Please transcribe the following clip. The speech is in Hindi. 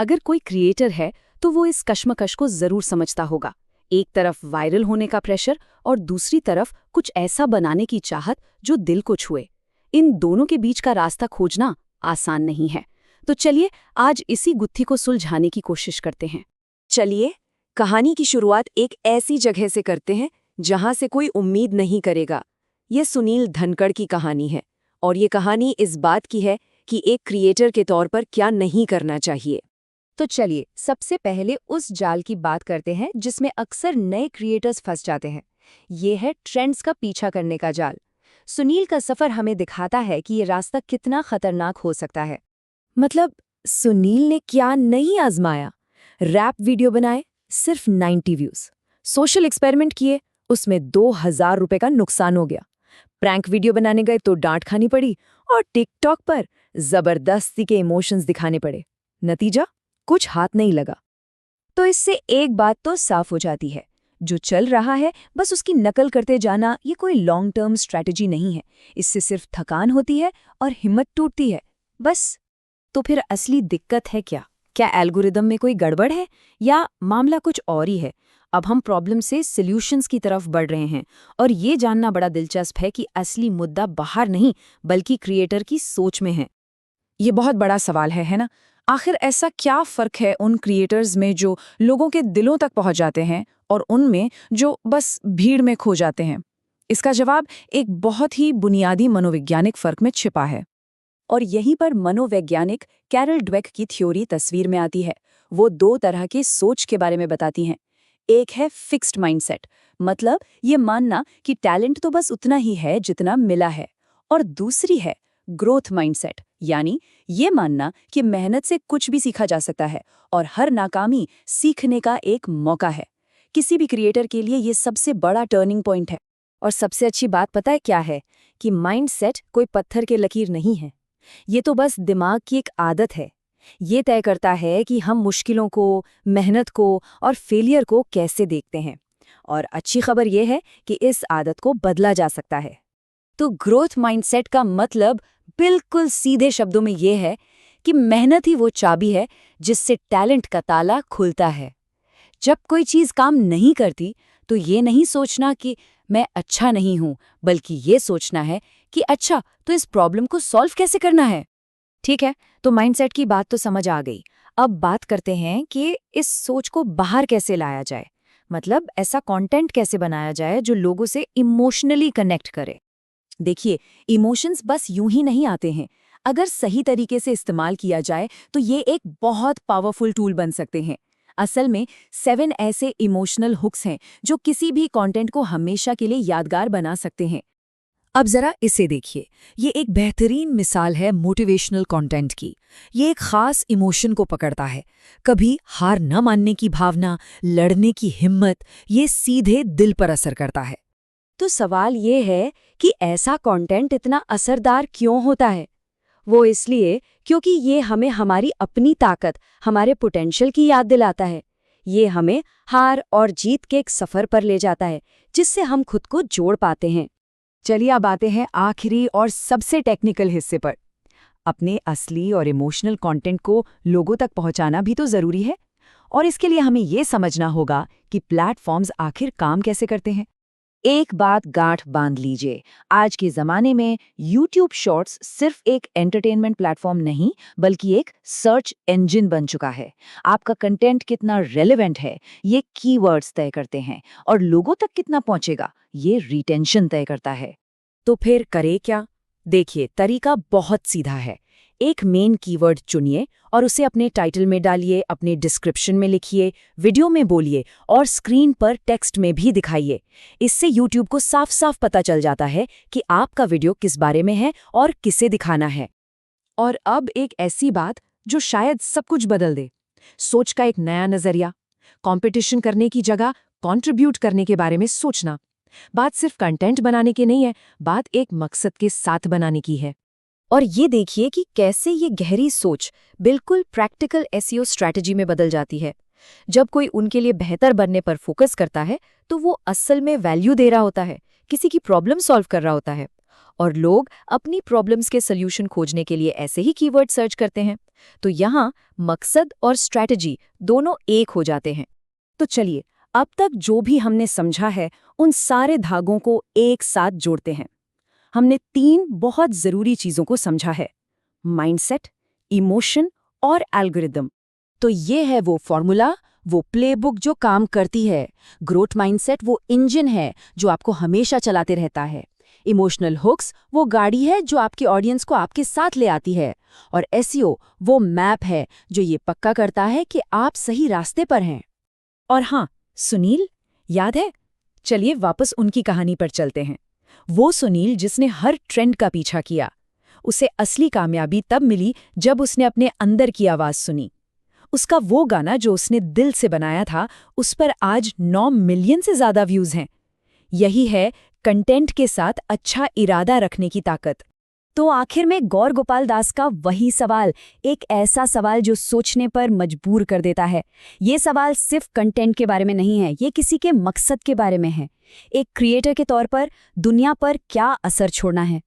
अगर कोई क्रिएटर है तो वो इस कश्मकश को जरूर समझता होगा। एक तरफ वायरल होने का प्रेशर और दूसरी तरफ कुछ ऐसा बनाने की चाहत जो दिल को छुए। इन दोनों के बीच का रास्ता खोजना आसान नहीं है। तो चलिए आज इसी गुत्थी को सुलझाने की कोशिश करते हैं। चलिए कहानी की शुरुआत एक ऐसी जगह से करते हैं जहां से कोई उम्मीद नहीं करेगा। ये सुनील धनखड़ की कहानी है और ये कहानी इस बात की है कि एक क्रिएटर के तौर पर क्या नहीं करना चाहिए। तो चलिए सबसे पहले उस जाल की बात करते हैं जिसमें अक्सर नए क्रिएटर्स फंस जाते हैं। ये है ट्रेंड्स का पीछा करने का जाल। सुनील का सफर हमें दिखाता है कि ये रास्ता कितना खतरनाक हो सकता है। मतलब सुनील ने क्या नहीं आजमाया? रैप वीडियो बनाए, सिर्फ 90 व्यूज। सोशल एक्सपेरिमेंट किए, उसमें 2000 रुपए का नुकसान हो गया। प्रैंक वीडियो बनाने गए तो डांट खानी पड़ी और टिकटॉक पर जबरदस्ती के इमोशंस दिखाने पड़े। नतीजा कुछ हाथ नहीं लगा। तो इससे एक बात तो साफ हो जाती है, जो चल रहा है बस उसकी नकल करते जाना ये कोई लॉन्ग टर्म स्ट्रैटेजी नहीं है। इससे सिर्फ थकान होती है और हिम्मत टूटती है, बस। तो फिर असली दिक्कत है क्या? क्या एल्गोरिदम में कोई गड़बड़ है या मामला कुछ और ही है? अब हम प्रॉब्लम से सॉल्यूशंस की तरफ बढ़ रहे हैं और ये जानना बड़ा दिलचस्प है कि असली मुद्दा बाहर नहीं बल्कि क्रिएटर की सोच में है। ये बहुत बड़ा सवाल है ना? आखिर ऐसा क्या फर्क है उन क्रिएटर्स में जो लोगों के दिलों तक पहुंच जाते हैं और उनमें जो बस भीड़ में खो जाते हैं? इसका जवाब एक बहुत ही बुनियादी मनोवैज्ञानिक फर्क में छिपा है। और यहीं पर मनोवैज्ञानिक कैरल ड्वेक की थ्योरी तस्वीर में आती है। वो दो तरह की सोच के बारे में बताती हैं। एक है फिक्स्ड माइंडसेट, मतलब ये मानना कि टैलेंट तो बस उतना ही है जितना मिला है। और दूसरी है ग्रोथ माइंडसेट, यानी ये मानना कि मेहनत से कुछ भी सीखा जा सकता है और हर नाकामी सीखने का एक मौका है। किसी भी क्रिएटर के लिए ये सबसे बड़ा टर्निंग पॉइंट है। और सबसे अच्छी बात पता है क्या है? कि माइंडसेट कोई पत्थर के लकीर नहीं है। ये तो बस दिमाग की एक आदत है। ये तय करता है कि हम मुश्किलों को, मेहनत को और फेलियर को कैसे देखते हैं। और अच्छी खबर यह है कि इस आदत को बदला जा सकता है। तो ग्रोथ माइंडसेट का मतलब बिल्कुल सीधे शब्दों में यह है कि मेहनत ही वो चाबी है जिससे टैलेंट का ताला खुलता है। जब कोई चीज़ काम नहीं करती तो ये नहीं सोचना कि मैं अच्छा नहीं हूं, बल्कि ये सोचना है कि अच्छा तो इस प्रॉब्लम को सॉल्व कैसे करना है। ठीक है, तो माइंडसेट की बात तो समझ आ गई। अब बात करते हैं कि इस सोच को बाहर कैसे लाया जाए। मतलब ऐसा कंटेंट कैसे बनाया जाए जो लोगों से इमोशनली कनेक्ट करे। देखिए, इमोशंस बस यूं ही नहीं आते हैं। अगर सही तरीके से इस्तेमाल किया जाए तो ये एक बहुत पावरफुल टूल बन सकते हैं। असल में 7 ऐसे इमोशनल हुक्स हैं जो किसी भी कंटेंट को हमेशा के लिए यादगार बना सकते हैं। अब जरा इसे देखिए, ये एक बेहतरीन मिसाल है मोटिवेशनल कंटेंट की। ये एक खास इमोशन को पकड़ता है। कभी हार न मानने की भावना, लड़ने की हिम्मत, ये सीधे दिल पर असर करता है। तो सवाल ये है कि ऐसा कंटेंट इतना असरदार क्यों होता है? वो इसलिए क्योंकि ये हमें हमारी अपनी ताकत, हमारे पोटेंशियल की याद दिलाता है। ये हमें हार और जीत के एक सफर पर ले जाता है जिससे हम खुद को जोड़ पाते हैं। चलिए अब आते हैं आखिरी और सबसे टेक्निकल हिस्से पर। अपने असली और इमोशनल कंटेंट को लोगों तक पहुंचाना भी तो जरूरी है। और इसके लिए हमें ये समझना होगा कि प्लेटफॉर्म्स आखिर काम कैसे करते हैं। एक बात गांठ बांध लीजिए, आज के ज़माने में YouTube शॉर्ट्स सिर्फ एक एंटरटेनमेंट प्लेटफॉर्म नहीं बल्कि एक सर्च इंजन बन चुका है। आपका कंटेंट कितना रेलेवेंट है ये कीवर्ड्स तय करते हैं और लोगों तक कितना पहुंचेगा ये रिटेंशन तय करता है। तो फिर करे क्या? देखिए, तरीका बहुत सीधा है। एक मेन कीवर्ड चुनिए और उसे अपने टाइटल में डालिए, अपने डिस्क्रिप्शन में लिखिए, वीडियो में बोलिए और स्क्रीन पर टेक्स्ट में भी दिखाइए। इससे YouTube को साफ साफ पता चल जाता है कि आपका वीडियो किस बारे में है और किसे दिखाना है। और अब एक ऐसी बात जो शायद सब कुछ बदल दे। सोच का एक नया नजरिया। कंपटीशन करने की जगह कंट्रीब्यूट करने के बारे में सोचना। बात सिर्फ कंटेंट बनाने की नहीं है, बात एक मकसद के साथ बनाने की है। और ये देखिए कि कैसे ये गहरी सोच बिल्कुल प्रैक्टिकल एसईओ स्ट्रैटेजी में बदल जाती है। जब कोई उनके लिए बेहतर बनने पर फोकस करता है तो वो असल में वैल्यू दे रहा होता है, किसी की प्रॉब्लम सॉल्व कर रहा होता है। और लोग अपनी प्रॉब्लम्स के सॉल्यूशन खोजने के लिए ऐसे ही कीवर्ड सर्च करते हैं। तो यहाँ मकसद और स्ट्रैटेजी दोनों एक हो जाते हैं। तो चलिए, अब तक जो भी हमने समझा है उन सारे धागों को एक साथ जोड़ते हैं। हमने 3 बहुत जरूरी चीजों को समझा है: माइंडसेट, इमोशन और एल्गोरिदम। तो ये है वो फॉर्मूला, वो प्लेबुक जो काम करती है। ग्रोथ माइंडसेट वो इंजन है जो आपको हमेशा चलाते रहता है। इमोशनल हुक्स वो गाड़ी है जो आपके ऑडियंस को आपके साथ ले आती है। और एसईओ वो मैप है जो ये पक्का करता है कि आप सही रास्ते पर हैं। और हाँ, सुनील, याद है? चलिए वापस उनकी कहानी पर चलते हैं। वो सुनील जिसने हर ट्रेंड का पीछा किया, उसे असली कामयाबी तब मिली जब उसने अपने अंदर की आवाज़ सुनी। उसका वो गाना जो उसने दिल से बनाया था, उस पर आज 9 मिलियन से ज़्यादा व्यूज़ हैं। यही है कंटेंट के साथ अच्छा इरादा रखने की ताकत। तो आखिर में गौर गोपाल दास का वही सवाल, एक ऐसा सवाल जो सोचने पर मजबूर कर देता है। ये सवाल सिर्फ कंटेंट के बारे में नहीं है, ये किसी के मकसद के बारे में है। एक क्रिएटर के तौर पर दुनिया पर क्या असर छोड़ना है।